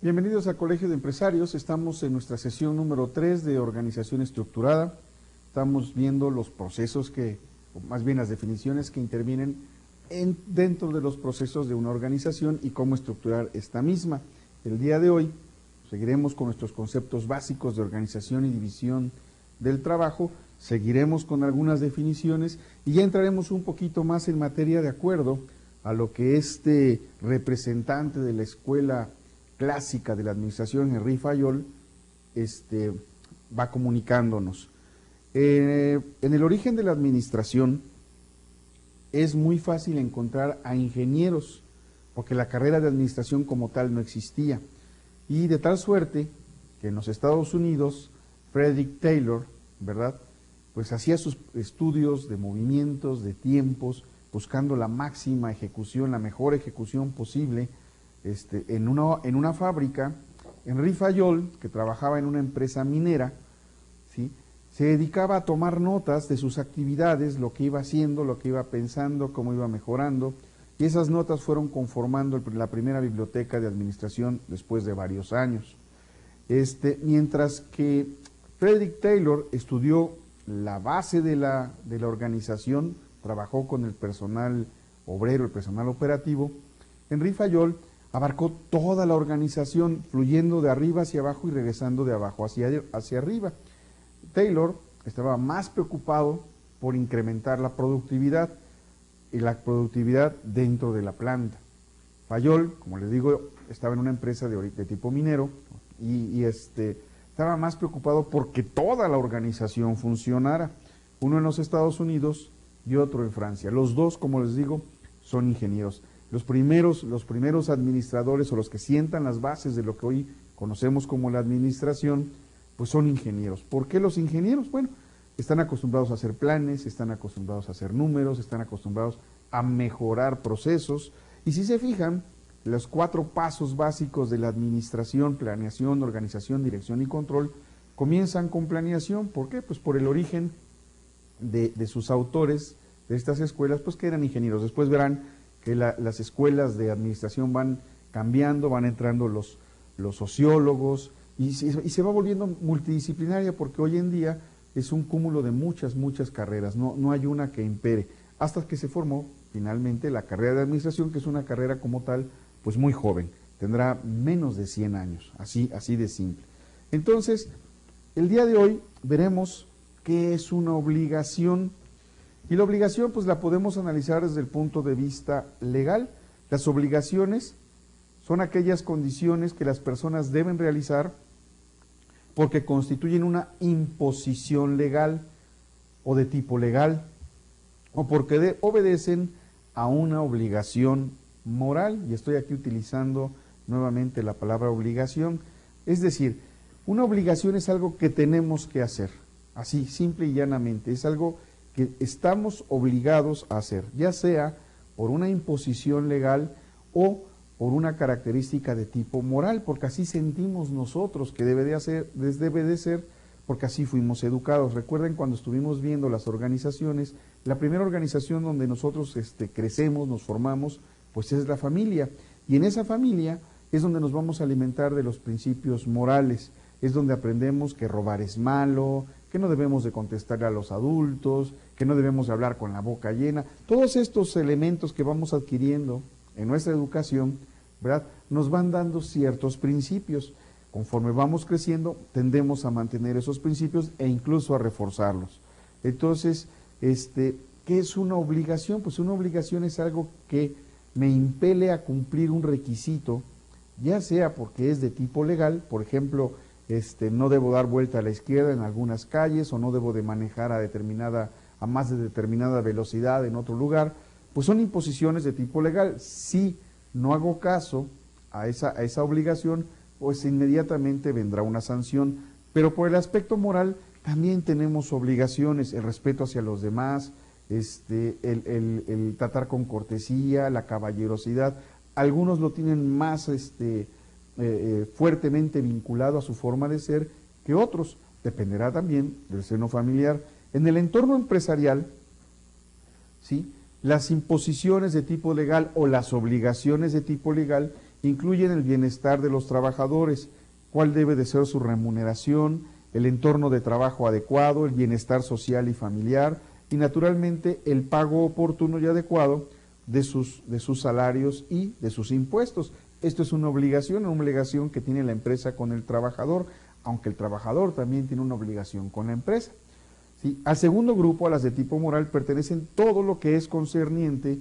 Bienvenidos al Colegio de Empresarios. Estamos en nuestra sesión número 3 de organización estructurada. Estamos viendo los procesos o más bien las definiciones que intervienen dentro de los procesos de una organización y cómo estructurar esta misma. El día de hoy seguiremos con nuestros conceptos básicos de organización y división del trabajo, seguiremos con algunas definiciones y ya entraremos un poquito más en materia de acuerdo a lo que este representante de la escuela clásica de la administración, Henri Fayol, va comunicándonos. En el origen de la administración es muy fácil encontrar a ingenieros, porque la carrera de administración como tal no existía. Y de tal suerte que en los Estados Unidos, Frederick Taylor, ¿verdad?, pues hacía sus estudios de movimientos, de tiempos, buscando la máxima ejecución, la mejor ejecución posible. En una fábrica. Henri Fayol, que trabajaba en una empresa minera, ¿sí?, se dedicaba a tomar notas de sus actividades, lo que iba haciendo, lo que iba pensando, cómo iba mejorando, y esas notas fueron conformando la primera biblioteca de administración después de varios años. Mientras que Frederick Taylor estudió la base de la organización, trabajó con el personal obrero, el personal operativo, Henri Fayol abarcó toda la organización, fluyendo de arriba hacia abajo y regresando de abajo hacia arriba. Taylor estaba más preocupado por incrementar la productividad y la productividad dentro de la planta. Fayol, como les digo, estaba en una empresa de tipo minero y estaba más preocupado porque toda la organización funcionara. Uno en los Estados Unidos y otro en Francia. Los dos, como les digo, son ingenieros. Los primeros administradores o los que sientan las bases de lo que hoy conocemos como la administración, pues son ingenieros. ¿Por qué los ingenieros? Bueno, están acostumbrados a hacer planes, están acostumbrados a hacer números, están acostumbrados a mejorar procesos. Y si se fijan, los 4 pasos básicos de la administración: planeación, organización, dirección y control, comienzan con planeación. ¿Por qué? Pues por el origen de sus autores de estas escuelas, pues que eran ingenieros. Después verán que las escuelas de administración van cambiando, van entrando los sociólogos y se va volviendo multidisciplinaria, porque hoy en día es un cúmulo de muchas carreras, no hay una que impere, hasta que se formó finalmente la carrera de administración, que es una carrera como tal, pues muy joven, tendrá menos de 100 años, así de simple. Entonces, el día de hoy veremos qué es una obligación. Y la obligación pues la podemos analizar desde el punto de vista legal. Las obligaciones son aquellas condiciones que las personas deben realizar porque constituyen una imposición legal o de tipo legal, o porque obedecen a una obligación moral. Y estoy aquí utilizando nuevamente la palabra obligación. Es decir, una obligación es algo que tenemos que hacer, así, simple y llanamente, es algo que estamos obligados a hacer, ya sea por una imposición legal o por una característica de tipo moral, porque así sentimos nosotros que debe de ser, porque así fuimos educados. Recuerden cuando estuvimos viendo las organizaciones, la primera organización donde nosotros crecemos, nos formamos, pues es la familia, y en esa familia es donde nos vamos a alimentar de los principios morales, es donde aprendemos que robar es malo, que no debemos de contestarle a los adultos, que no debemos de hablar con la boca llena. Todos estos elementos que vamos adquiriendo en nuestra educación, ¿verdad?, nos van dando ciertos principios. Conforme vamos creciendo, tendemos a mantener esos principios e incluso a reforzarlos. Entonces, ¿qué es una obligación? Pues una obligación es algo que me impele a cumplir un requisito, ya sea porque es de tipo legal, por ejemplo, no debo dar vuelta a la izquierda en algunas calles, o no debo de manejar a más de determinada velocidad en otro lugar, pues son imposiciones de tipo legal. Si no hago caso a esa obligación, pues inmediatamente vendrá una sanción. Pero por el aspecto moral también tenemos obligaciones: el respeto hacia los demás, el tratar con cortesía, la caballerosidad. Algunos lo tienen más fuertemente vinculado a su forma de ser que otros, dependerá también del seno familiar. En el entorno empresarial, ¿sí?, las imposiciones de tipo legal o las obligaciones de tipo legal incluyen el bienestar de los trabajadores, cuál debe de ser su remuneración, el entorno de trabajo adecuado, el bienestar social y familiar, y naturalmente el pago oportuno y adecuado de sus salarios y de sus impuestos. Esto es una obligación que tiene la empresa con el trabajador, aunque el trabajador también tiene una obligación con la empresa. ¿Sí? Al segundo grupo, a las de tipo moral, pertenecen todo lo que es concerniente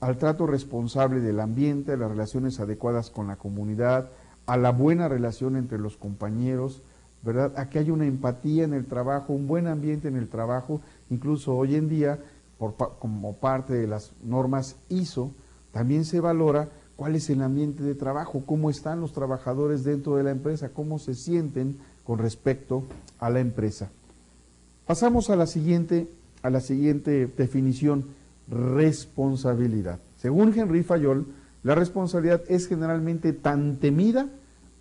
al trato responsable del ambiente, a las relaciones adecuadas con la comunidad, a la buena relación entre los compañeros, ¿verdad? A que haya una empatía en el trabajo, un buen ambiente en el trabajo. Incluso hoy en día, como parte de las normas ISO, también se valora cuál es el ambiente de trabajo, cómo están los trabajadores dentro de la empresa, cómo se sienten con respecto a la empresa. Pasamos a la siguiente definición: responsabilidad. Según Henry Fayol, la responsabilidad es generalmente tan temida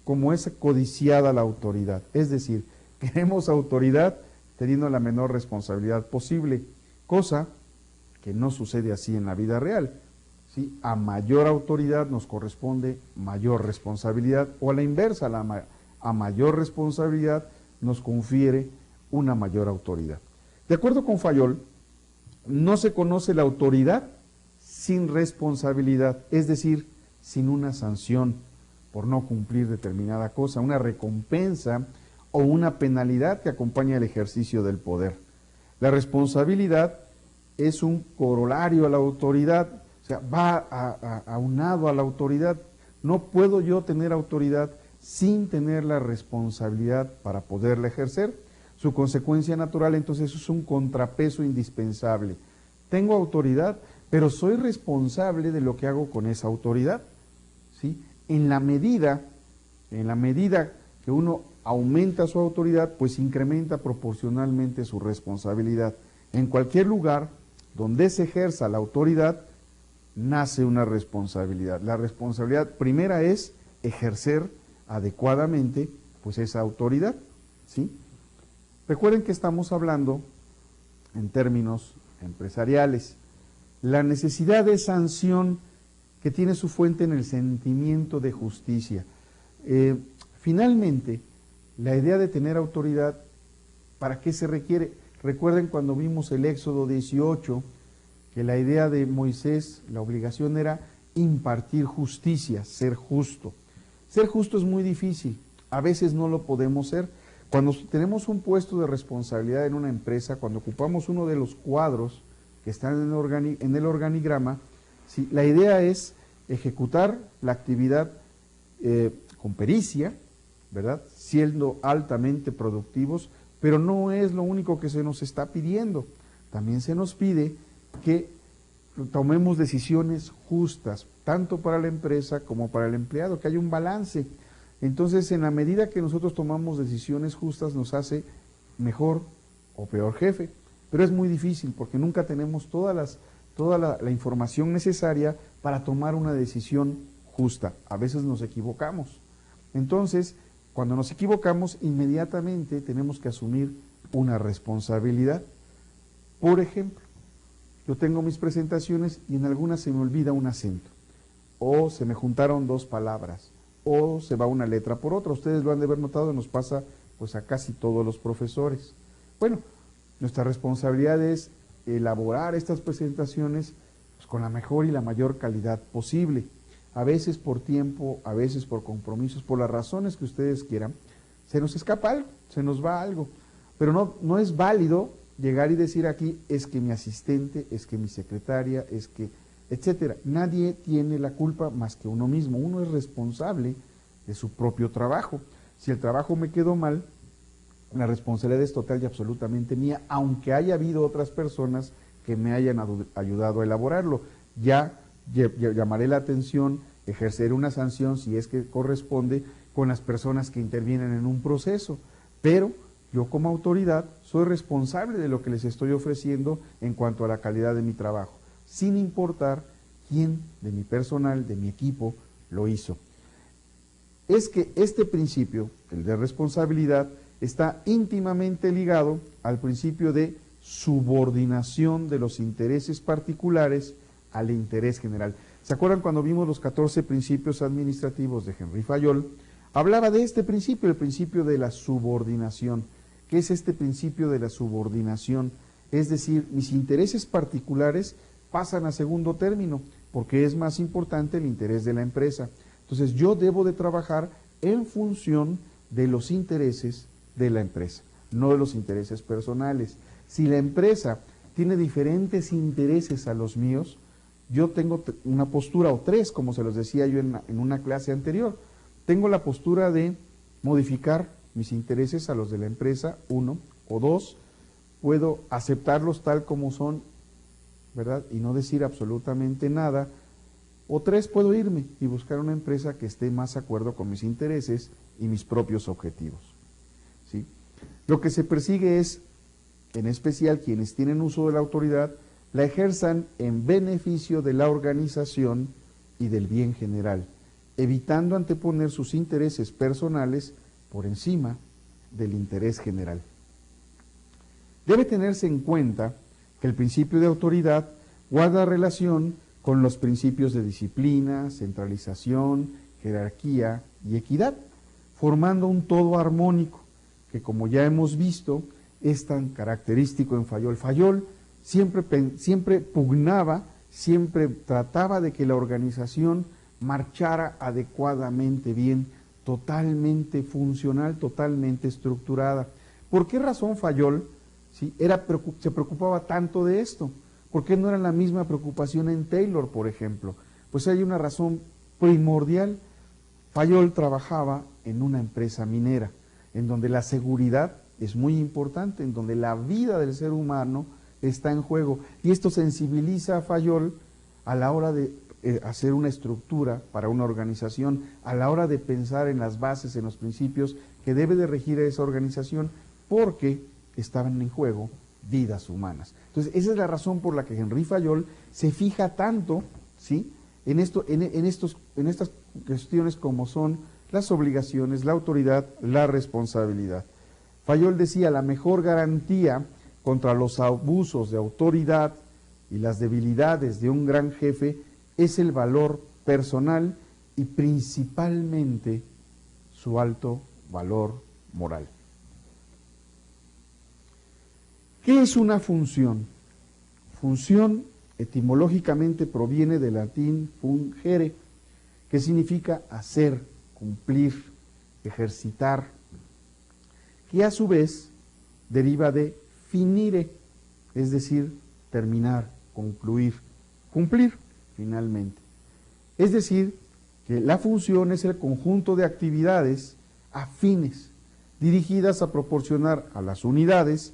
como es codiciada la autoridad. Es decir, queremos autoridad teniendo la menor responsabilidad posible, cosa que no sucede así en la vida real. ¿Sí? A mayor autoridad nos corresponde mayor responsabilidad, o a la inversa, a mayor responsabilidad nos confiere una mayor autoridad. De acuerdo con Fayol, no se conoce la autoridad sin responsabilidad, es decir, sin una sanción por no cumplir determinada cosa, una recompensa o una penalidad que acompaña el ejercicio del poder. La responsabilidad es un corolario a la autoridad, o sea, va aunado a la autoridad. No puedo yo tener autoridad sin tener la responsabilidad para poderla ejercer. Su consecuencia natural, entonces, es un contrapeso indispensable. Tengo autoridad, pero soy responsable de lo que hago con esa autoridad, ¿sí? En la medida que uno aumenta su autoridad, pues incrementa proporcionalmente su responsabilidad. En cualquier lugar donde se ejerza la autoridad, nace una responsabilidad. La responsabilidad primera es ejercer adecuadamente pues esa autoridad, ¿sí? Recuerden que estamos hablando en términos empresariales. La necesidad de sanción que tiene su fuente en el sentimiento de justicia. Finalmente, la idea de tener autoridad, ¿para qué se requiere? Recuerden cuando vimos el Éxodo 18, que la idea de Moisés, la obligación era impartir justicia, ser justo. Ser justo es muy difícil, a veces no lo podemos ser. Cuando tenemos un puesto de responsabilidad en una empresa, cuando ocupamos uno de los cuadros que están en el organigrama, ¿sí? La idea es ejecutar la actividad con pericia, ¿verdad? Siendo altamente productivos, pero no es lo único que se nos está pidiendo. También se nos pide que tomemos decisiones justas, tanto para la empresa como para el empleado, que haya un balance. Entonces, en la medida que nosotros tomamos decisiones justas, nos hace mejor o peor jefe. Pero es muy difícil porque nunca tenemos toda la información necesaria para tomar una decisión justa. A veces nos equivocamos. Entonces, cuando nos equivocamos, inmediatamente tenemos que asumir una responsabilidad. Por ejemplo, yo tengo mis presentaciones y en algunas se me olvida un acento, o se me juntaron dos palabras, o se va una letra por otra. Ustedes lo han de haber notado, nos pasa pues a casi todos los profesores. Bueno, nuestra responsabilidad es elaborar estas presentaciones pues, con la mejor y la mayor calidad posible. A veces por tiempo, a veces por compromisos, por las razones que ustedes quieran, se nos escapa algo, se nos va algo. Pero no es válido llegar y decir aquí, es que mi asistente, es que mi secretaria, es que, etcétera. Nadie tiene la culpa más que uno mismo. Uno es responsable de su propio trabajo. Si el trabajo me quedó mal, la responsabilidad es total y absolutamente mía, aunque haya habido otras personas que me hayan ayudado a elaborarlo. Ya llamaré la atención, ejerceré una sanción si es que corresponde con las personas que intervienen en un proceso, pero yo como autoridad soy responsable de lo que les estoy ofreciendo en cuanto a la calidad de mi trabajo, sin importar quién de mi personal, de mi equipo, lo hizo. Es que este principio, el de responsabilidad, está íntimamente ligado al principio de subordinación de los intereses particulares al interés general. ¿Se acuerdan cuando vimos los 14 principios administrativos de Henry Fayol? Hablaba de este principio, el principio de la subordinación. ¿Qué es este principio de la subordinación? Es decir, mis intereses particulares pasan a segundo término, porque es más importante el interés de la empresa. Entonces yo debo de trabajar en función de los intereses de la empresa, no de los intereses personales. Si la empresa tiene diferentes intereses a los míos, yo tengo una postura o tres, como se los decía yo en una clase anterior. Tengo la postura de modificar mis intereses a los de la empresa, uno, o dos, puedo aceptarlos tal como son, ¿verdad? Y no decir absolutamente nada. O tres, puedo irme y buscar una empresa que esté más de acuerdo con mis intereses y mis propios objetivos, ¿sí? Lo que se persigue es, en especial quienes tienen uso de la autoridad, la ejerzan en beneficio de la organización y del bien general, evitando anteponer sus intereses personales por encima del interés general. Debe tenerse en cuenta que el principio de autoridad guarda relación con los principios de disciplina, centralización, jerarquía y equidad, formando un todo armónico que, como ya hemos visto, es tan característico en Fayol. Fayol siempre pugnaba, siempre trataba de que la organización marchara adecuadamente bien, totalmente funcional, totalmente estructurada. ¿Por qué razón Fayol se preocupaba tanto de esto? ¿Por qué no era la misma preocupación en Taylor, por ejemplo? Pues hay una razón primordial. Fayol trabajaba en una empresa minera, en donde la seguridad es muy importante, en donde la vida del ser humano está en juego. Y esto sensibiliza a Fayol a la hora de hacer una estructura para una organización, a la hora de pensar en las bases, en los principios que debe de regir a esa organización, porque estaban en juego vidas humanas. Entonces, esa es la razón por la que Henry Fayol se fija tanto, ¿sí?, en estas cuestiones como son las obligaciones, la autoridad, la responsabilidad. Fayol decía, la mejor garantía contra los abusos de autoridad y las debilidades de un gran jefe es el valor personal y principalmente su alto valor moral. ¿Qué es una función? Función etimológicamente proviene del latín fungere, que significa hacer, cumplir, ejercitar, que a su vez deriva de finire, es decir, terminar, concluir, cumplir finalmente. Es decir, que la función es el conjunto de actividades afines, dirigidas a proporcionar a las unidades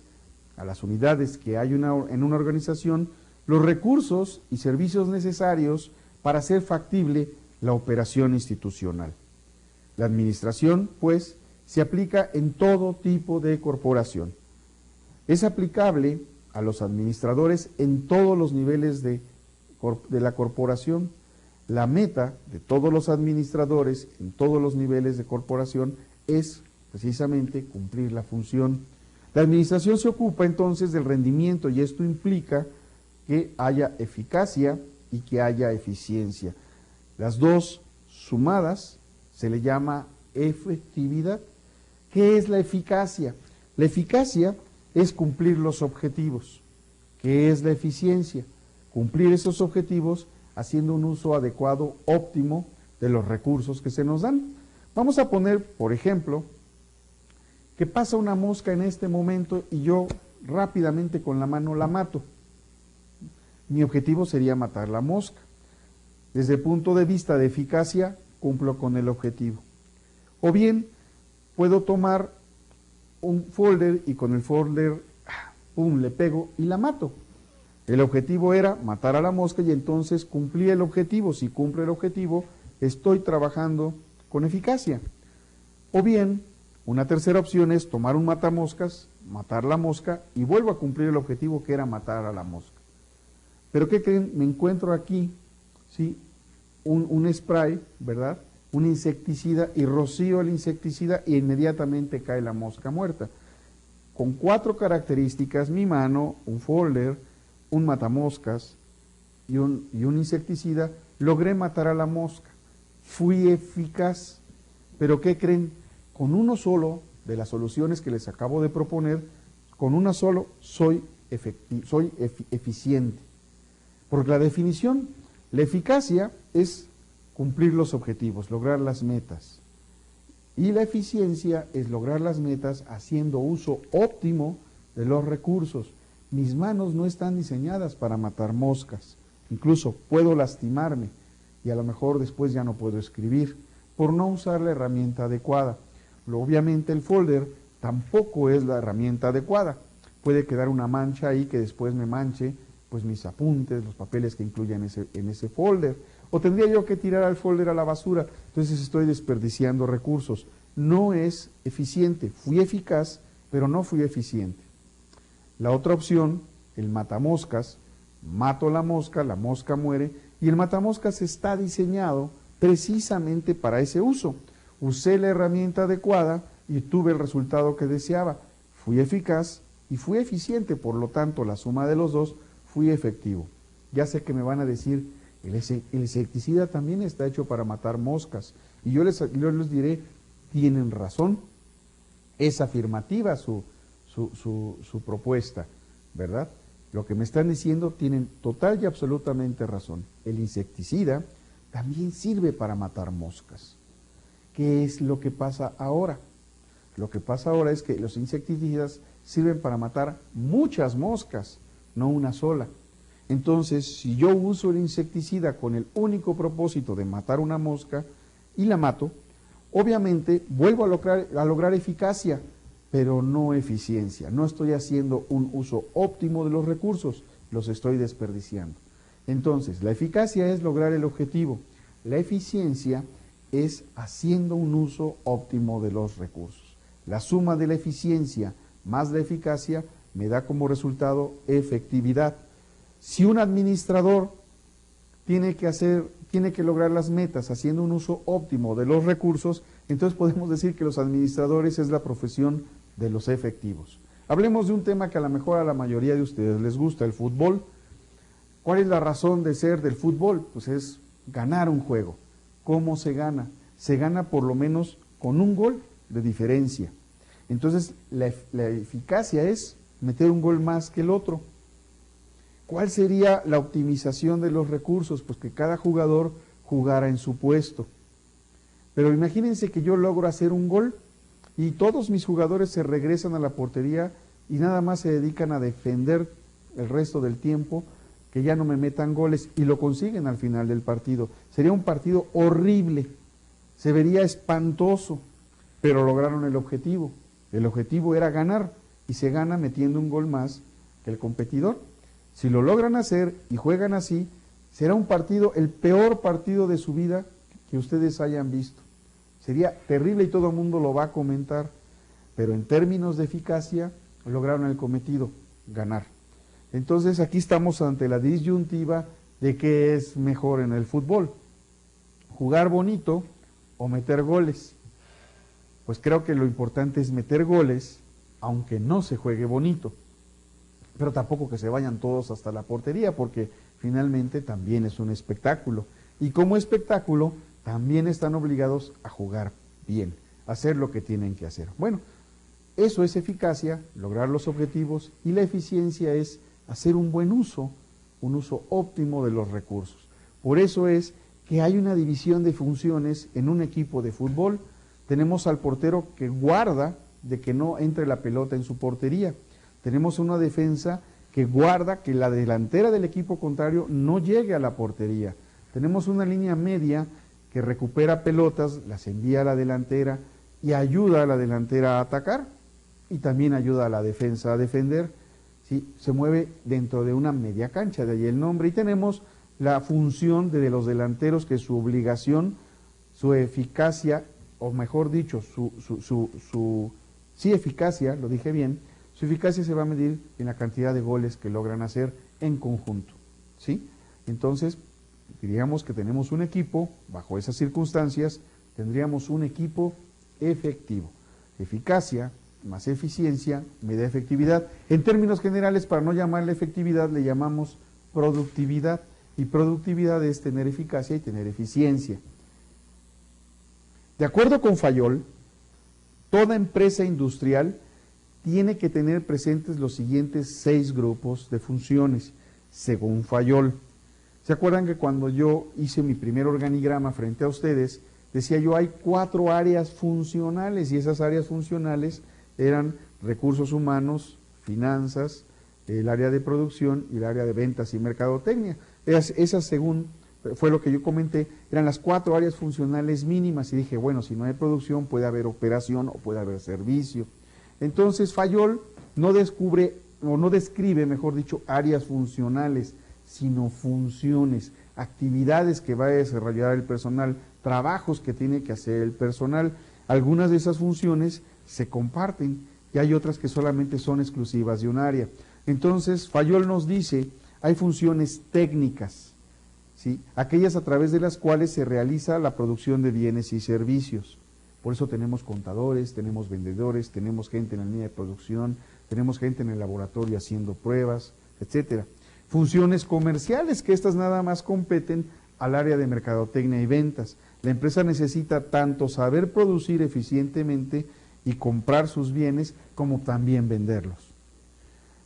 que hay en una organización, los recursos y servicios necesarios para hacer factible la operación institucional. La administración, pues, se aplica en todo tipo de corporación. Es aplicable a los administradores en todos los niveles de la corporación. La meta de todos los administradores en todos los niveles de corporación es precisamente cumplir la función. La administración se ocupa entonces del rendimiento y esto implica que haya eficacia y que haya eficiencia. Las dos sumadas se le llama efectividad. ¿Qué es la eficacia? La eficacia es cumplir los objetivos. ¿Qué es la eficiencia? Cumplir esos objetivos haciendo un uso adecuado, óptimo de los recursos que se nos dan. Vamos a poner, por ejemplo, que pasa una mosca en este momento y yo rápidamente con la mano la mato. Mi objetivo sería matar la mosca. Desde el punto de vista de eficacia, cumplo con el objetivo. O bien, puedo tomar un folder y con el folder, ¡pum!, le pego y la mato. El objetivo era matar a la mosca y entonces cumplí el objetivo. Si cumple el objetivo, estoy trabajando con eficacia. O bien, una tercera opción es tomar un matamoscas, matar la mosca y vuelvo a cumplir el objetivo que era matar a la mosca. Pero ¿qué creen? Me encuentro aquí, ¿sí?, un spray, ¿verdad?, un insecticida, y rocío el insecticida y inmediatamente cae la mosca muerta. Con 4 características: mi mano, un folder, un matamoscas y un insecticida, logré matar a la mosca. Fui eficaz. Pero ¿qué creen? Con uno solo de las soluciones que les acabo de proponer, con una solo soy eficiente. Porque la definición, la eficacia es cumplir los objetivos, lograr las metas. Y la eficiencia es lograr las metas haciendo uso óptimo de los recursos. Mis manos no están diseñadas para matar moscas. Incluso puedo lastimarme y a lo mejor después ya no puedo escribir por no usar la herramienta adecuada. Obviamente el folder tampoco es la herramienta adecuada. Puede quedar una mancha ahí que después me manche pues mis apuntes, los papeles que incluyan en ese folder. O tendría yo que tirar al folder a la basura. Entonces estoy desperdiciando recursos. No es eficiente. Fui eficaz, pero no fui eficiente. La otra opción, el matamoscas, mato la mosca muere, y el matamoscas está diseñado precisamente para ese uso. Usé la herramienta adecuada y tuve el resultado que deseaba. Fui eficaz y fui eficiente, por lo tanto, la suma de los dos, fui efectivo. Ya sé que me van a decir, el insecticida también está hecho para matar moscas. Y yo les diré, tienen razón, es afirmativa su propuesta, ¿verdad? Lo que me están diciendo tienen total y absolutamente razón. El insecticida también sirve para matar moscas. ¿Qué es lo que pasa ahora? Lo que pasa ahora es que los insecticidas sirven para matar muchas moscas, no una sola. Entonces, si yo uso el insecticida con el único propósito de matar una mosca y la mato, obviamente vuelvo a lograr eficacia, pero no eficiencia. No estoy haciendo un uso óptimo de los recursos, los estoy desperdiciando. Entonces, la eficacia es lograr el objetivo. La eficiencia es haciendo un uso óptimo de los recursos. La suma de la eficiencia más la eficacia me da como resultado efectividad. Si un administrador tiene que lograr las metas haciendo un uso óptimo de los recursos, entonces podemos decir que los administradores es la profesión de los efectivos. Hablemos de un tema que a lo mejor a la mayoría de ustedes les gusta, el fútbol. ¿Cuál es la razón de ser del fútbol? Pues es ganar un juego. ¿Cómo se gana? Se gana por lo menos con un gol de diferencia. Entonces, la eficacia es meter un gol más que el otro. ¿Cuál sería la optimización de los recursos? Pues que cada jugador jugara en su puesto. Pero imagínense que yo logro hacer un gol y todos mis jugadores se regresan a la portería y nada más se dedican a defender el resto del tiempo, que ya no me metan goles, y lo consiguen al final del partido. Sería un partido horrible, se vería espantoso, pero lograron el objetivo. El objetivo era ganar, y se gana metiendo un gol más que el competidor. Si lo logran hacer y juegan así, será un partido, el peor partido de su vida que ustedes hayan visto. Sería terrible y todo el mundo lo va a comentar, pero en términos de eficacia lograron el cometido, ganar. Entonces aquí estamos ante la disyuntiva de qué es mejor en el fútbol, jugar bonito o meter goles. Pues creo que lo importante es meter goles, aunque no se juegue bonito, pero tampoco que se vayan todos hasta la portería, porque finalmente también es un espectáculo. Y como espectáculo, también están obligados a jugar bien, a hacer lo que tienen que hacer. Bueno, eso es eficacia, lograr los objetivos, y la eficiencia es hacer un buen uso, un uso óptimo de los recursos. Por eso es que hay una división de funciones en un equipo de fútbol. Tenemos al portero que guarda de que no entre la pelota en su portería. Tenemos una defensa que guarda que la delantera del equipo contrario no llegue a la portería. Tenemos una línea media que recupera pelotas, las envía a la delantera y ayuda a la delantera a atacar, y también ayuda a la defensa a defender. ¿Sí? Se mueve dentro de una media cancha, de ahí el nombre. Y tenemos la función de los delanteros, que su obligación, su eficacia, o mejor dicho, eficacia, lo dije bien, su eficacia se va a medir en la cantidad de goles que logran hacer en conjunto. ¿Sí? Entonces, diríamos que tenemos un equipo, bajo esas circunstancias, tendríamos un equipo efectivo. Eficacia más eficiencia me da efectividad. En términos generales, para no llamarle efectividad, le llamamos productividad. Y productividad es tener eficacia y tener eficiencia. De acuerdo con Fayol, toda empresa industrial tiene que tener presentes los siguientes 6 grupos de funciones, según Fayol. ¿Se acuerdan que cuando yo hice mi primer organigrama frente a ustedes, decía yo hay 4 áreas funcionales, y esas áreas funcionales eran recursos humanos, finanzas, el área de producción y el área de ventas y mercadotecnia? Esas, según fue lo que yo comenté, eran las 4 áreas funcionales mínimas, y dije, bueno, si no hay producción puede haber operación o puede haber servicio. Entonces Fayol no describe, mejor dicho, áreas funcionales, sino funciones, actividades que va a desarrollar el personal, trabajos que tiene que hacer el personal. Algunas de esas funciones se comparten y hay otras que solamente son exclusivas de un área. Entonces Fayol nos dice, hay funciones técnicas, ¿sí?, aquellas a través de las cuales se realiza la producción de bienes y servicios. Por eso tenemos contadores, tenemos vendedores, tenemos gente en la línea de producción, tenemos gente en el laboratorio haciendo pruebas, etcétera. Funciones comerciales, que estas nada más competen al área de mercadotecnia y ventas. La empresa necesita tanto saber producir eficientemente y comprar sus bienes, como también venderlos.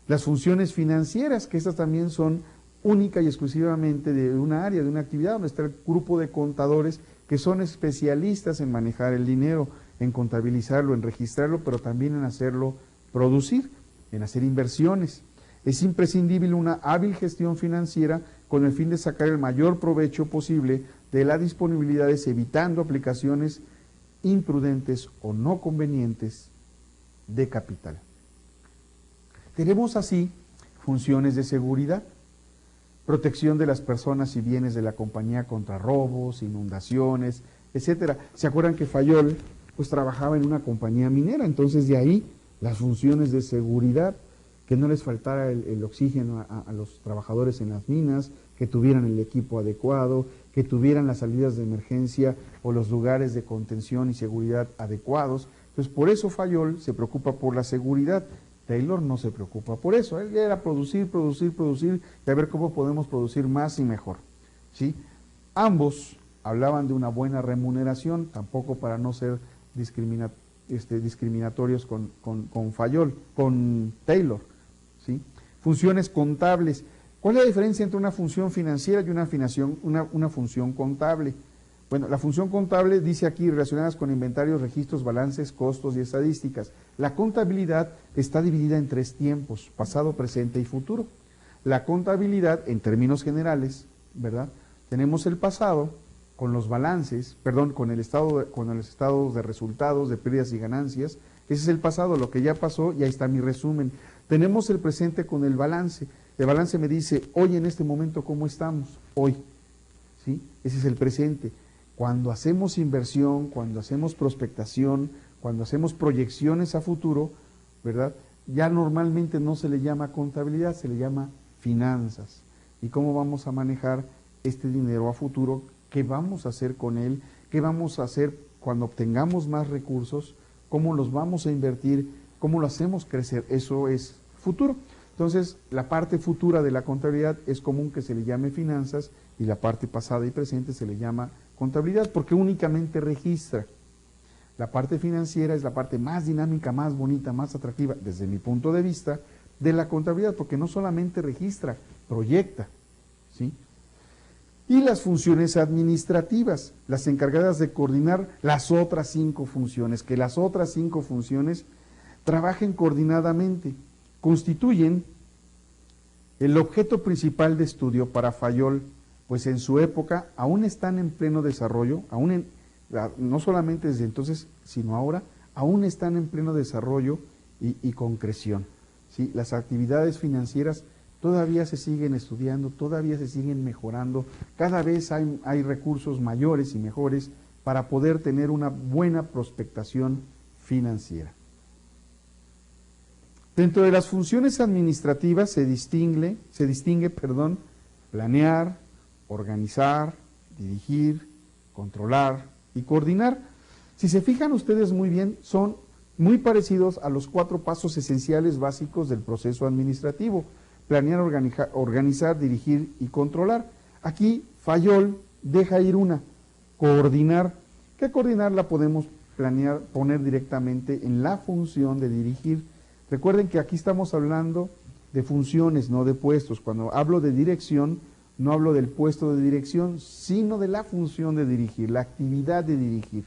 Las funciones financieras, que estas también son única y exclusivamente de una área, de una actividad, donde está el grupo de contadores que son especialistas en manejar el dinero, en contabilizarlo, en registrarlo, pero también en hacerlo producir, en hacer inversiones. Es imprescindible una hábil gestión financiera con el fin de sacar el mayor provecho posible de las disponibilidades, evitando aplicaciones imprudentes o no convenientes de capital. Tenemos así funciones de seguridad, protección de las personas y bienes de la compañía contra robos, inundaciones, etcétera. ¿Se acuerdan que Fayol pues trabajaba en una compañía minera? Entonces de ahí las funciones de seguridad, que no les faltara el oxígeno a los trabajadores en las minas, que tuvieran el equipo adecuado, que tuvieran las salidas de emergencia o los lugares de contención y seguridad adecuados. Entonces por eso Fayol se preocupa por la seguridad. Taylor no se preocupa por eso, él era producir y a ver cómo podemos producir más y mejor, ¿sí? Ambos hablaban de una buena remuneración, tampoco para no ser discriminatorios con Fayol, con Taylor, ¿sí? Funciones contables. ¿Cuál es la diferencia entre una función financiera y una función contable? Bueno, la función contable dice aquí relacionadas con inventarios, registros, balances, costos y estadísticas. La contabilidad está dividida en 3 tiempos, pasado, presente y futuro. La contabilidad, en términos generales, ¿verdad? Tenemos el pasado con los balances, con el estado de resultados, de pérdidas y ganancias. Ese es el pasado, lo que ya pasó, y ahí está mi resumen. Tenemos el presente con el balance. El balance me dice, hoy en este momento, ¿cómo estamos? Hoy, ¿sí? Ese es el presente. Cuando hacemos inversión, cuando hacemos prospectación, cuando hacemos proyecciones a futuro, ¿verdad?, ya normalmente no se le llama contabilidad, se le llama finanzas. ¿Y cómo vamos a manejar este dinero a futuro? ¿Qué vamos a hacer con él? ¿Qué vamos a hacer cuando obtengamos más recursos? ¿Cómo los vamos a invertir? ¿Cómo lo hacemos crecer? Eso es futuro. Entonces, la parte futura de la contabilidad es común que se le llame finanzas, y la parte pasada y presente se le llama contabilidad, porque únicamente registra. La parte financiera es la parte más dinámica, más bonita, más atractiva, desde mi punto de vista, de la contabilidad, porque no solamente registra, proyecta, ¿sí? Y las funciones administrativas, las encargadas de coordinar las otras 5 funciones, que las otras 5 funciones trabajen coordinadamente, constituyen el objeto principal de estudio para Fayol, pues en su época aún están en pleno desarrollo, no solamente desde entonces, sino ahora, aún están en pleno desarrollo y concreción, ¿sí? Las actividades financieras todavía se siguen estudiando, todavía se siguen mejorando, cada vez hay recursos mayores y mejores para poder tener una buena prospectación financiera. Dentro de las funciones administrativas se distingue, planear, organizar, dirigir, controlar y coordinar. Si se fijan ustedes muy bien, son muy parecidos a los 4 pasos esenciales básicos del proceso administrativo: planear, organizar, dirigir y controlar. Aquí Fayol deja ir una, coordinar, que coordinar la podemos planear, poner directamente en la función de dirigir. Recuerden que aquí estamos hablando de funciones, no de puestos. Cuando hablo de dirección, no hablo del puesto de dirección, sino de la función de dirigir, la actividad de dirigir.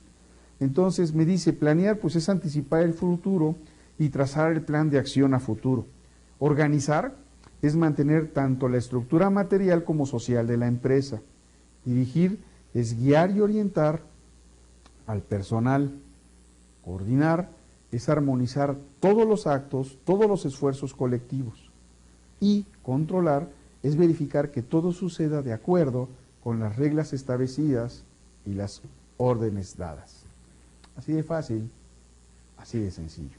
Entonces me dice, planear pues es anticipar el futuro y trazar el plan de acción a futuro. Organizar es mantener tanto la estructura material como social de la empresa. Dirigir es guiar y orientar al personal. Coordinar es armonizar todos los actos, todos los esfuerzos colectivos. Y controlar es verificar que todo suceda de acuerdo con las reglas establecidas y las órdenes dadas. Así de fácil, así de sencillo.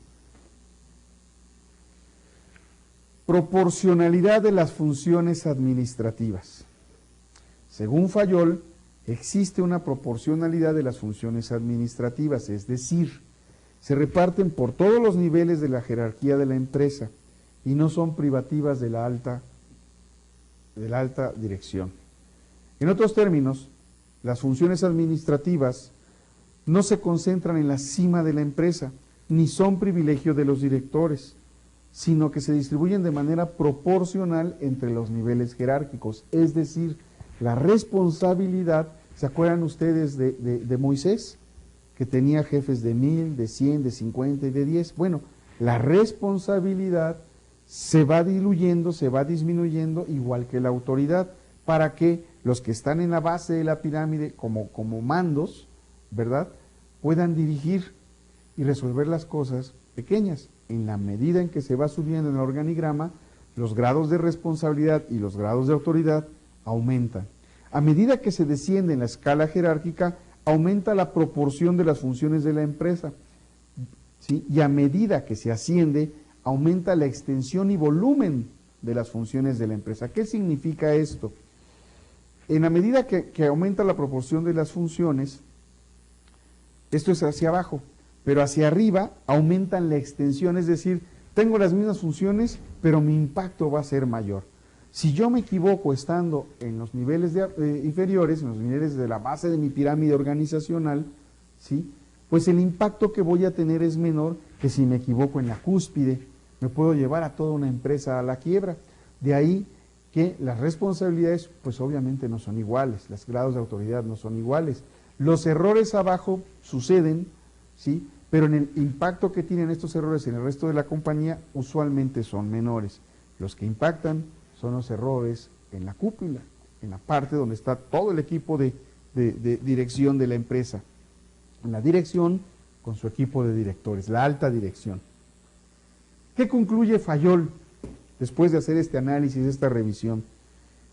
Proporcionalidad de las funciones administrativas. Según Fayol, existe una proporcionalidad de las funciones administrativas, es decir, se reparten por todos los niveles de la jerarquía de la empresa y no son privativas de la alta dirección. En otros términos, las funciones administrativas no se concentran en la cima de la empresa, ni son privilegio de los directores, sino que se distribuyen de manera proporcional entre los niveles jerárquicos. Es decir, la responsabilidad, ¿se acuerdan ustedes de Moisés? Que tenía jefes de 1000, de 100, de 50 y de 10. Bueno, la responsabilidad se va diluyendo, se va disminuyendo, igual que la autoridad, para que los que están en la base de la pirámide, como mandos, ¿verdad?, puedan dirigir y resolver las cosas pequeñas. En la medida en que se va subiendo en el organigrama, los grados de responsabilidad y los grados de autoridad aumentan. A medida que se desciende en la escala jerárquica, aumenta la proporción de las funciones de la empresa, ¿sí? Y a medida que se asciende, aumenta la extensión y volumen de las funciones de la empresa. ¿Qué significa esto? En la medida que aumenta la proporción de las funciones, esto es hacia abajo, pero hacia arriba aumentan la extensión, es decir, tengo las mismas funciones, pero mi impacto va a ser mayor. Si yo me equivoco estando en los niveles inferiores, en los niveles de la base de mi pirámide organizacional, ¿sí?, pues el impacto que voy a tener es menor que si me equivoco en la cúspide. Me puedo llevar a toda una empresa a la quiebra. De ahí que las responsabilidades, pues obviamente no son iguales, los grados de autoridad no son iguales. Los errores abajo suceden, ¿sí?, pero en el impacto que tienen estos errores en el resto de la compañía usualmente son menores. Los que impactan son los errores en la cúpula, en la parte donde está todo el equipo de dirección de la empresa. En la dirección con su equipo de directores, la alta dirección. ¿Qué concluye Fayol después de hacer este análisis, esta revisión?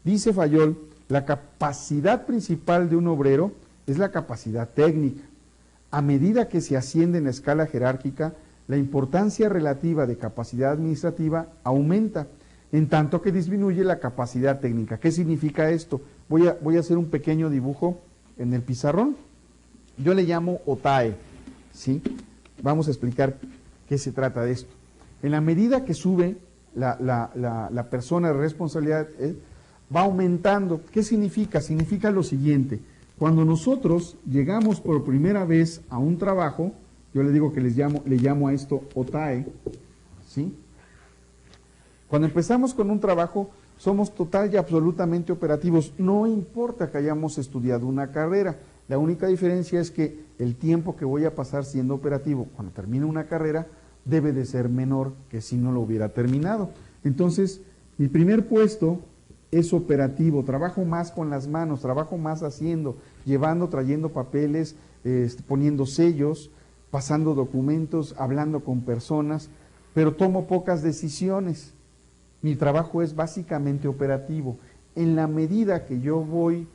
Dice Fayol, la capacidad principal de un obrero es la capacidad técnica. A medida que se asciende en la escala jerárquica, la importancia relativa de capacidad administrativa aumenta, en tanto que disminuye la capacidad técnica. ¿Qué significa esto? Voy a hacer un pequeño dibujo en el pizarrón. Yo le llamo OTAE, ¿sí? Vamos a explicar qué se trata de esto. En la medida que sube la persona de responsabilidad, va aumentando. ¿Qué significa? Significa lo siguiente. Cuando nosotros llegamos por primera vez a un trabajo, yo le digo que le llamo a esto OTAE, ¿sí? Cuando empezamos con un trabajo, somos total y absolutamente operativos. No importa que hayamos estudiado una carrera. La única diferencia es que el tiempo que voy a pasar siendo operativo cuando termine una carrera debe de ser menor que si no lo hubiera terminado. Entonces, mi primer puesto es operativo, trabajo más con las manos, trabajo más haciendo, llevando, trayendo papeles, poniendo sellos, pasando documentos, hablando con personas, pero tomo pocas decisiones. Mi trabajo es básicamente operativo. En la medida que yo voy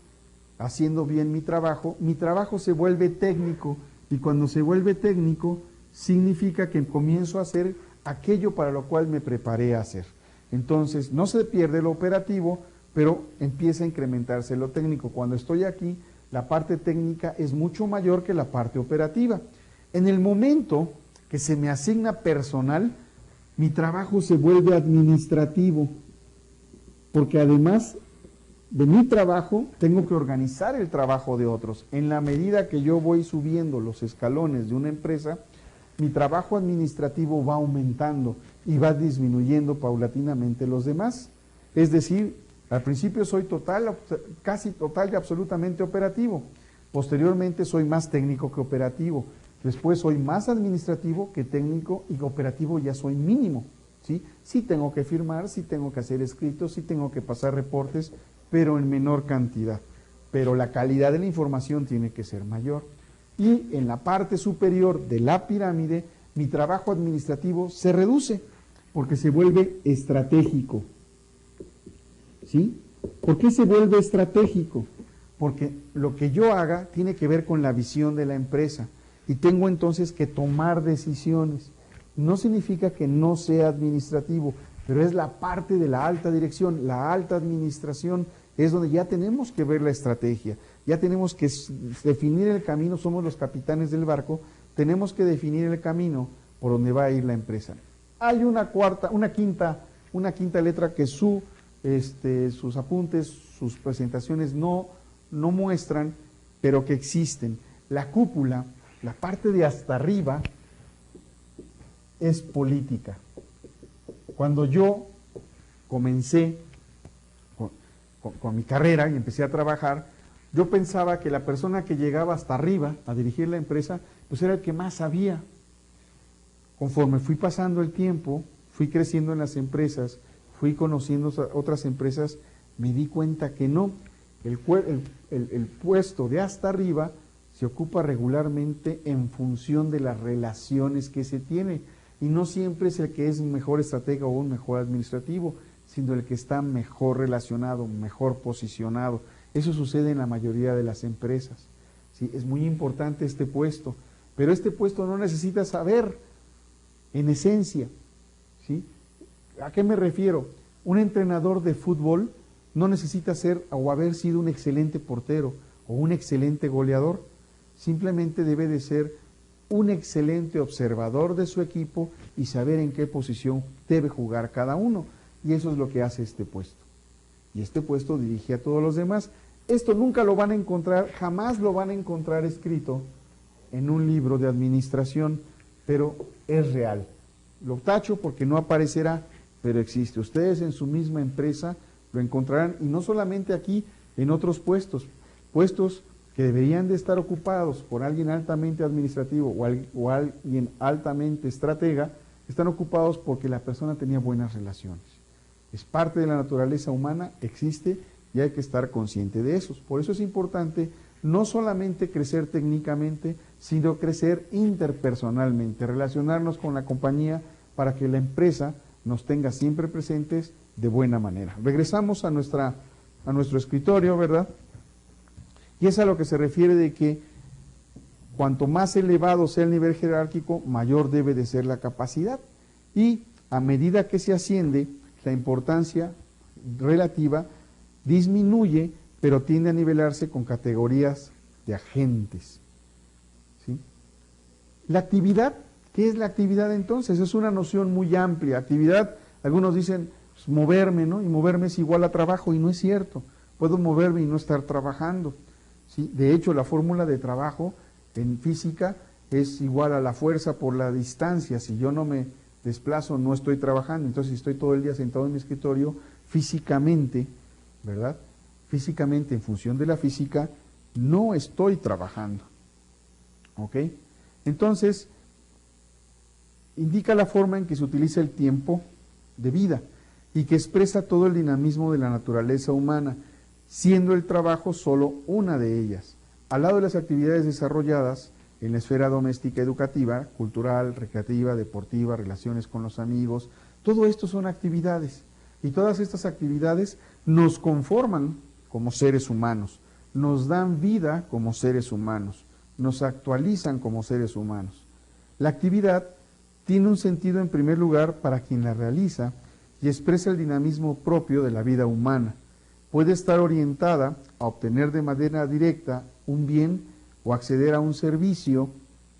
haciendo bien mi trabajo se vuelve técnico, y cuando se vuelve técnico significa que comienzo a hacer aquello para lo cual me preparé a hacer. Entonces no se pierde lo operativo, pero empieza a incrementarse lo técnico. Cuando estoy aquí, la parte técnica es mucho mayor que la parte operativa. En el momento que se me asigna personal, mi trabajo se vuelve administrativo, porque además de mi trabajo, tengo que organizar el trabajo de otros. En la medida que yo voy subiendo los escalones de una empresa, mi trabajo administrativo va aumentando y va disminuyendo paulatinamente los demás. Es decir, al principio soy casi total y absolutamente operativo. Posteriormente soy más técnico que operativo. Después soy más administrativo que técnico y operativo ya soy mínimo. ¿Sí? Sí tengo que firmar, sí tengo que hacer escritos, sí tengo que pasar reportes, pero en menor cantidad. Pero la calidad de la información tiene que ser mayor. Y en la parte superior de la pirámide, mi trabajo administrativo se reduce porque se vuelve estratégico. ¿Sí? ¿Por qué se vuelve estratégico? Porque lo que yo haga tiene que ver con la visión de la empresa y tengo entonces que tomar decisiones. No significa que no sea administrativo, pero es la parte de la alta dirección, la alta administración, es donde ya tenemos que ver la estrategia, ya tenemos que definir el camino, somos los capitanes del barco, tenemos que definir el camino por donde va a ir la empresa. Hay una quinta letra que sus apuntes, sus presentaciones no muestran, pero que existen. La cúpula, la parte de hasta arriba, es política. Cuando yo comencé con mi carrera y empecé a trabajar, yo pensaba que la persona que llegaba hasta arriba a dirigir la empresa, pues era el que más sabía. Conforme fui pasando el tiempo, fui creciendo en las empresas, fui conociendo otras empresas, me di cuenta que no. El puesto de hasta arriba se ocupa regularmente en función de las relaciones que se tiene. Y no siempre es el que es mejor estratega o un mejor administrativo, sino el que está mejor relacionado, mejor posicionado. Eso sucede en la mayoría de las empresas. ¿Sí? Es muy importante este puesto, pero este puesto no necesita saber en esencia. ¿Sí? ¿A qué me refiero? Un entrenador de fútbol no necesita ser o haber sido un excelente portero o un excelente goleador. Simplemente debe de ser un excelente observador de su equipo y saber en qué posición debe jugar cada uno. Y eso es lo que hace este puesto. Y este puesto dirige a todos los demás. Esto nunca lo van a encontrar, jamás lo van a encontrar escrito en un libro de administración, pero es real. Lo tacho porque no aparecerá, pero existe. Ustedes en su misma empresa lo encontrarán, y no solamente aquí, en otros puestos que deberían de estar ocupados por alguien altamente administrativo o alguien altamente estratega, están ocupados porque la persona tenía buenas relaciones. Es parte de la naturaleza humana, existe y hay que estar consciente de eso. Por eso es importante no solamente crecer técnicamente, sino crecer interpersonalmente, relacionarnos con la compañía para que la empresa nos tenga siempre presentes de buena manera. Regresamos a nuestro escritorio, ¿verdad? Y es a lo que se refiere de que cuanto más elevado sea el nivel jerárquico, mayor debe de ser la capacidad. Y a medida que se asciende, la importancia relativa disminuye, pero tiende a nivelarse con categorías de agentes. ¿Sí? La actividad, ¿qué es la actividad entonces? Es una noción muy amplia. Actividad, algunos dicen, pues, moverme, ¿no? Y moverme es igual a trabajo, y no es cierto. Puedo moverme y no estar trabajando. ¿Sí? De hecho, la fórmula de trabajo en física es igual a la fuerza por la distancia. Si yo no me desplazo, no estoy trabajando. Entonces, si estoy todo el día sentado en mi escritorio, físicamente, ¿verdad? Físicamente, en función de la física, no estoy trabajando. ¿Ok? Entonces, indica la forma en que se utiliza el tiempo de vida y que expresa todo el dinamismo de la naturaleza humana, siendo el trabajo solo una de ellas. Al lado de las actividades desarrolladas en la esfera doméstica, educativa, cultural, recreativa, deportiva, relaciones con los amigos, todo esto son actividades. Y todas estas actividades nos conforman como seres humanos, nos dan vida como seres humanos, nos actualizan como seres humanos. La actividad tiene un sentido en primer lugar para quien la realiza y expresa el dinamismo propio de la vida humana. Puede estar orientada a obtener de manera directa un bien o acceder a un servicio,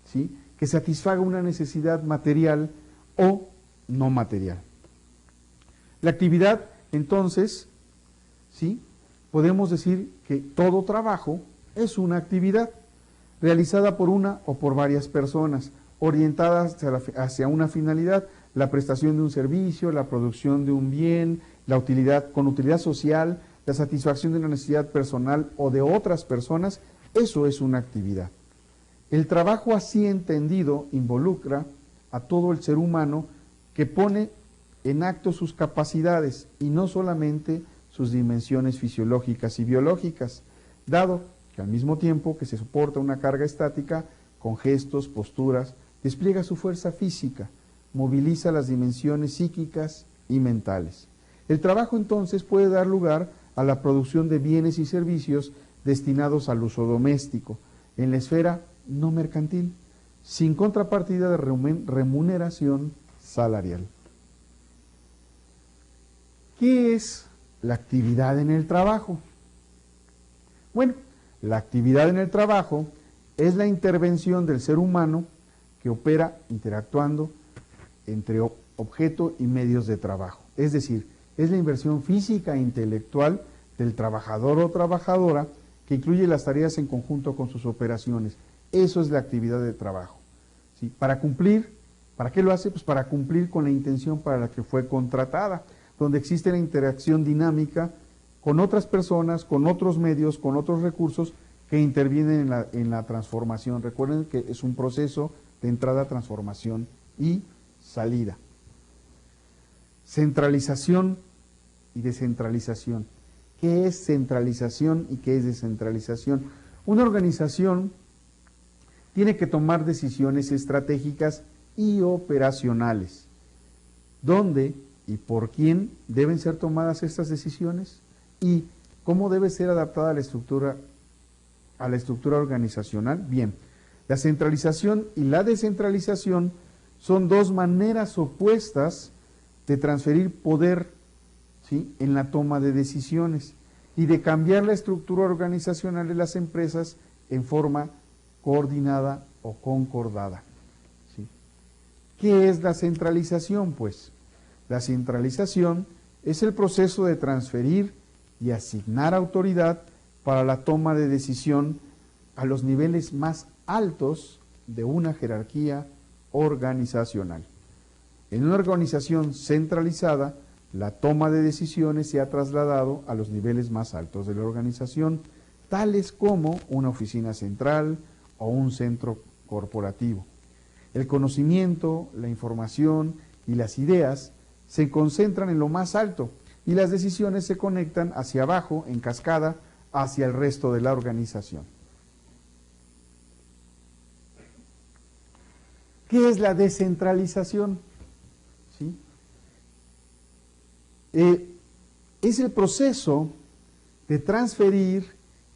¿sí?, que satisfaga una necesidad material o no material. La actividad, entonces, ¿sí?, podemos decir que todo trabajo es una actividad realizada por una o por varias personas, orientadas hacia una finalidad, la prestación de un servicio, la producción de un bien, la utilidad, con utilidad social, la satisfacción de una necesidad personal o de otras personas. Eso es una actividad. El trabajo así entendido involucra a todo el ser humano que pone en acto sus capacidades y no solamente sus dimensiones fisiológicas y biológicas, dado que al mismo tiempo que se soporta una carga estática, con gestos, posturas, despliega su fuerza física, moviliza las dimensiones psíquicas y mentales. El trabajo entonces puede dar lugar a la producción de bienes y servicios destinados al uso doméstico, en la esfera no mercantil, sin contrapartida de remuneración salarial. ¿Qué es la actividad en el trabajo? Bueno, la actividad en el trabajo es la intervención del ser humano que opera interactuando entre objeto y medios de trabajo. Es decir, es la inversión física e intelectual del trabajador o trabajadora que incluye las tareas en conjunto con sus operaciones. Eso es la actividad de trabajo. ¿Sí? Para cumplir, ¿para qué lo hace? Pues para cumplir con la intención para la que fue contratada, donde existe la interacción dinámica con otras personas, con otros medios, con otros recursos que intervienen en la transformación. Recuerden que es un proceso de entrada, transformación y salida. Centralización y descentralización. ¿Qué es centralización y qué es descentralización? Una organización tiene que tomar decisiones estratégicas y operacionales. ¿Dónde y por quién deben ser tomadas estas decisiones? ¿Y cómo debe ser adaptada a la estructura organizacional? Bien, la centralización y la descentralización son dos maneras opuestas de transferir poder, ¿sí?, en la toma de decisiones y de cambiar la estructura organizacional de las empresas en forma coordinada o concordada. ¿Sí? ¿Qué es la centralización? Pues la centralización es el proceso de transferir y asignar autoridad para la toma de decisión a los niveles más altos de una jerarquía organizacional. En una organización centralizada, la toma de decisiones se ha trasladado a los niveles más altos de la organización, tales como una oficina central o un centro corporativo. El conocimiento, la información y las ideas se concentran en lo más alto y las decisiones se conectan hacia abajo, en cascada, hacia el resto de la organización. ¿Qué es la descentralización? ¿Sí? Es el proceso de transferir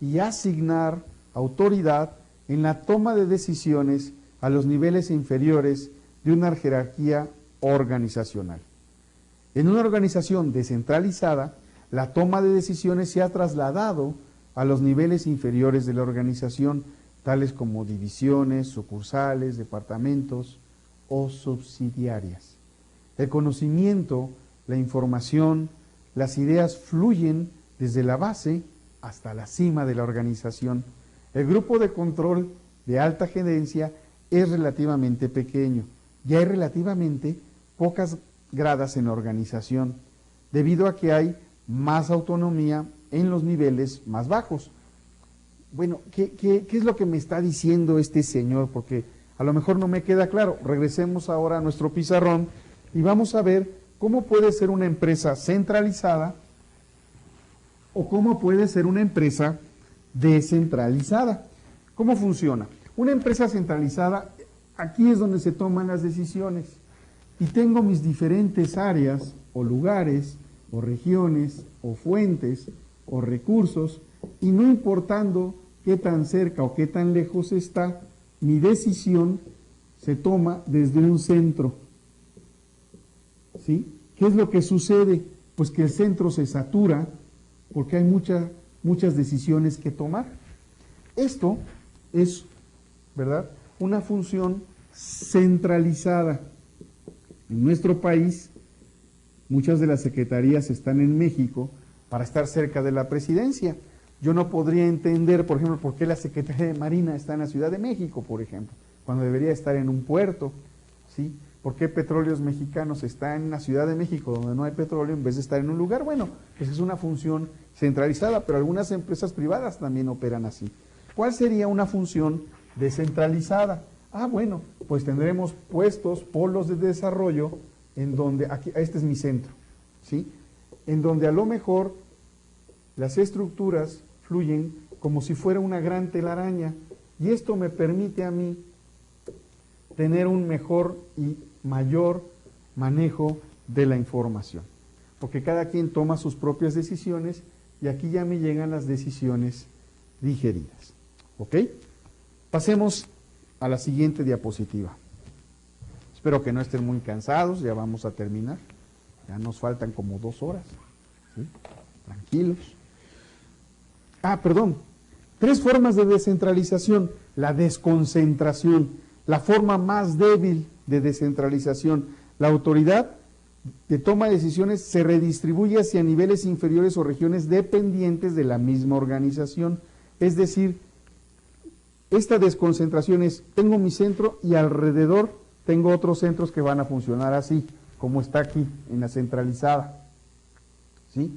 y asignar autoridad en la toma de decisiones a los niveles inferiores de una jerarquía organizacional. En una organización descentralizada, la toma de decisiones se ha trasladado a los niveles inferiores de la organización, tales como divisiones, sucursales, departamentos o subsidiarias. El conocimiento, la información, las ideas fluyen desde la base hasta la cima de la organización. El grupo de control de alta gerencia es relativamente pequeño y hay relativamente pocas gradas en la organización, debido a que hay más autonomía en los niveles más bajos. Bueno, ¿qué es lo que me está diciendo este señor? Porque a lo mejor no me queda claro. Regresemos ahora a nuestro pizarrón y vamos a ver cómo puede ser una empresa centralizada o cómo puede ser una empresa descentralizada. ¿Cómo funciona? Una empresa centralizada, aquí es donde se toman las decisiones y tengo mis diferentes áreas o lugares o regiones o fuentes o recursos y no importando qué tan cerca o qué tan lejos está, mi decisión se toma desde un centro. ¿Sí? ¿Qué es lo que sucede? Pues que el centro se satura porque hay muchas decisiones que tomar. Esto es, ¿verdad?, una función centralizada. En nuestro país, muchas de las secretarías están en México, para estar cerca de la presidencia. Yo no podría entender, por ejemplo, por qué la Secretaría de Marina está en la Ciudad de México, por ejemplo, cuando debería estar en un puerto, ¿sí? ¿Por qué Petróleos Mexicanos está en la Ciudad de México, donde no hay petróleo, en vez de estar en un lugar? Bueno, pues es una función centralizada, pero algunas empresas privadas también operan así. ¿Cuál sería una función descentralizada? Ah, bueno, pues tendremos puestos, polos de desarrollo, en donde, aquí, este es mi centro, ¿sí? En donde a lo mejor las estructuras fluyen como si fuera una gran telaraña, y esto me permite a mí tener un mejor y mayor manejo de la información, porque cada quien toma sus propias decisiones, y aquí ya me llegan las decisiones digeridas. ¿Ok? Pasemos a la siguiente diapositiva. Espero que no estén muy cansados, ya vamos a terminar. Ya nos faltan como 2 horas. ¿Sí? Tranquilos. Perdón. 3 formas de descentralización. La desconcentración, la forma más débil de descentralización. La autoridad de toma de decisiones se redistribuye hacia niveles inferiores o regiones dependientes de la misma organización. Es decir, esta desconcentración es, tengo mi centro y alrededor tengo otros centros que van a funcionar así, como está aquí en la centralizada. ¿Sí?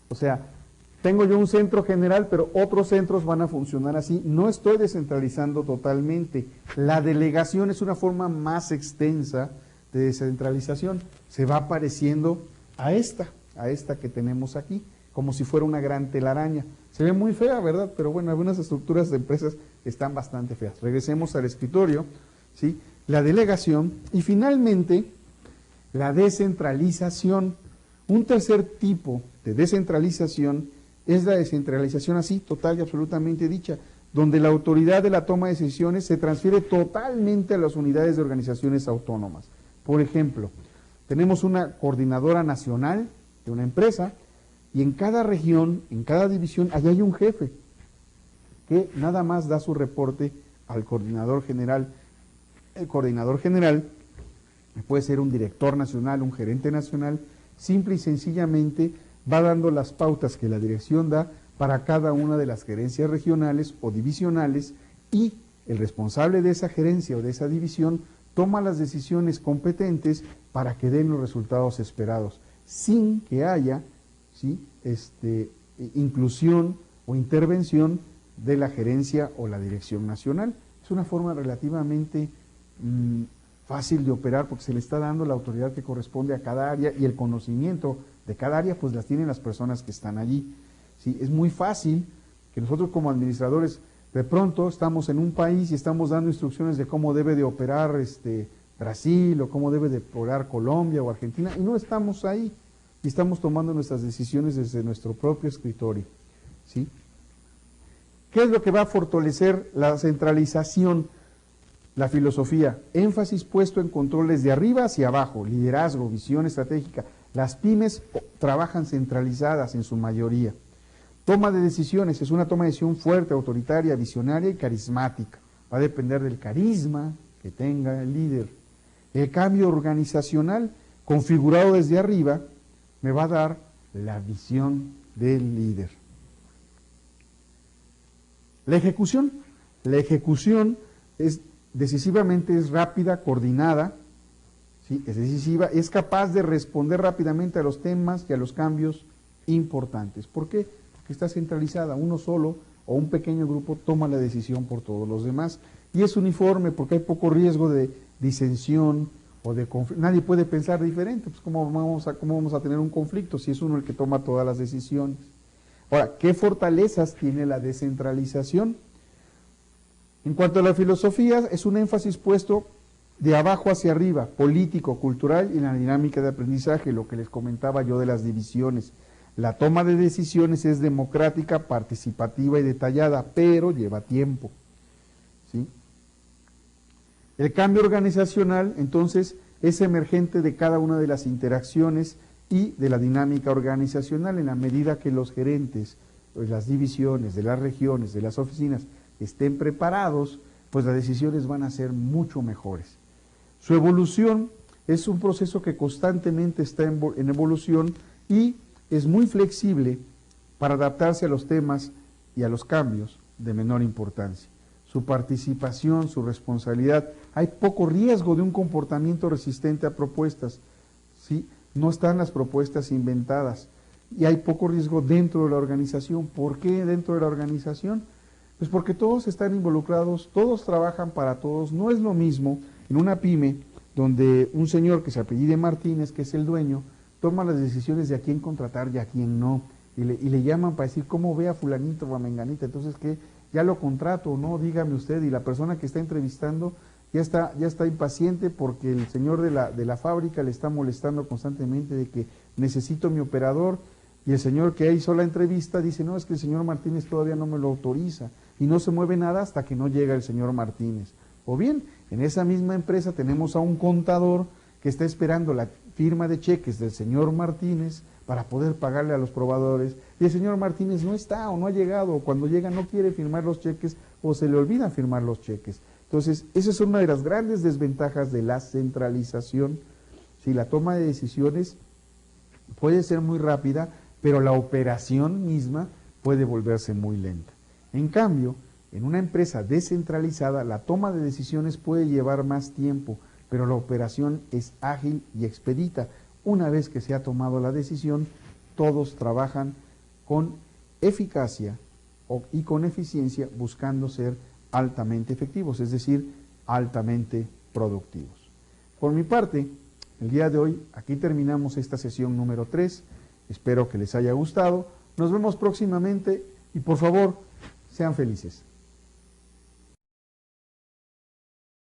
O sea, tengo yo un centro general, pero otros centros van a funcionar así. No estoy descentralizando totalmente. La delegación es una forma más extensa de descentralización. Se va pareciendo a esta que tenemos aquí, como si fuera una gran telaraña. Se ve muy fea, ¿verdad? Pero bueno, algunas estructuras de empresas están bastante feas. Regresemos al escritorio, ¿sí? La delegación y finalmente la descentralización. Un tercer tipo de descentralización es la descentralización así, total y absolutamente dicha, donde la autoridad de la toma de decisiones se transfiere totalmente a las unidades de organizaciones autónomas. Por ejemplo, tenemos una coordinadora nacional de una empresa y en cada región, en cada división, allá hay un jefe que nada más da su reporte al coordinador general. El coordinador general puede ser un director nacional, un gerente nacional, simple y sencillamente va dando las pautas que la dirección da para cada una de las gerencias regionales o divisionales, y el responsable de esa gerencia o de esa división toma las decisiones competentes para que den los resultados esperados, sin que haya, ¿sí?, inclusión o intervención de la gerencia o la dirección nacional. Es una forma relativamente fácil de operar porque se le está dando la autoridad que corresponde a cada área, y el conocimiento de cada área pues las tienen las personas que están allí. ¿Sí? Es muy fácil que nosotros como administradores de pronto estamos en un país y estamos dando instrucciones de cómo debe de operar Brasil o cómo debe de operar Colombia o Argentina, y no estamos ahí, y estamos tomando nuestras decisiones desde nuestro propio escritorio. ¿Sí? ¿Qué es lo que va a fortalecer la centralización? La filosofía, énfasis puesto en controles de arriba hacia abajo, liderazgo, visión estratégica. Las pymes trabajan centralizadas en su mayoría. Toma de decisiones, es una toma de decisión fuerte, autoritaria, visionaria y carismática. Va a depender del carisma que tenga el líder. El cambio organizacional, configurado desde arriba, me va a dar la visión del líder. La ejecución es decisivamente, es rápida, coordinada, ¿sí? Es decisiva, es capaz de responder rápidamente a los temas y a los cambios importantes. ¿Por qué? Porque está centralizada, uno solo o un pequeño grupo toma la decisión por todos los demás, y es uniforme porque hay poco riesgo de disensión o de conflicto. Nadie puede pensar diferente, pues ¿cómo vamos a tener un conflicto si es uno el que toma todas las decisiones? Ahora, ¿qué fortalezas tiene la descentralización? En cuanto a la filosofía, es un énfasis puesto de abajo hacia arriba, político, cultural y en la dinámica de aprendizaje, lo que les comentaba yo de las divisiones. La toma de decisiones es democrática, participativa y detallada, pero lleva tiempo. ¿Sí? El cambio organizacional, entonces, es emergente de cada una de las interacciones y de la dinámica organizacional, en la medida que los gerentes, pues las divisiones, de las regiones, de las oficinas, estén preparados, pues las decisiones van a ser mucho mejores. Su evolución es un proceso que constantemente está en evolución y es muy flexible para adaptarse a los temas y a los cambios de menor importancia. Su participación, su responsabilidad, hay poco riesgo de un comportamiento resistente a propuestas, ¿sí? No están las propuestas inventadas y hay poco riesgo dentro de la organización. ¿Por qué dentro de la organización? Pues porque todos están involucrados, todos trabajan para todos. No es lo mismo en una pyme donde un señor que se apellide Martínez, que es el dueño, toma las decisiones de a quién contratar y a quién no, y le llaman para decir cómo ve a fulanito o a menganita, entonces ¿qué? Ya lo contrato, no, dígame usted, y la persona que está entrevistando ya está impaciente porque el señor de la fábrica le está molestando constantemente de que necesito mi operador, y el señor que hizo la entrevista dice, no, es que el señor Martínez todavía no me lo autoriza, y no se mueve nada hasta que no llega el señor Martínez. O bien, en esa misma empresa tenemos a un contador que está esperando la firma de cheques del señor Martínez para poder pagarle a los probadores, y el señor Martínez no está o no ha llegado, o cuando llega no quiere firmar los cheques o se le olvida firmar los cheques. Entonces, esa es una de las grandes desventajas de la centralización. Si la toma de decisiones puede ser muy rápida, pero la operación misma puede volverse muy lenta. En cambio, en una empresa descentralizada, la toma de decisiones puede llevar más tiempo, pero la operación es ágil y expedita. Una vez que se ha tomado la decisión, todos trabajan con eficacia y con eficiencia, buscando ser altamente efectivos, es decir, altamente productivos. Por mi parte, el día de hoy, aquí terminamos esta sesión número 3. Espero que les haya gustado. Nos vemos próximamente y por favor, sean felices.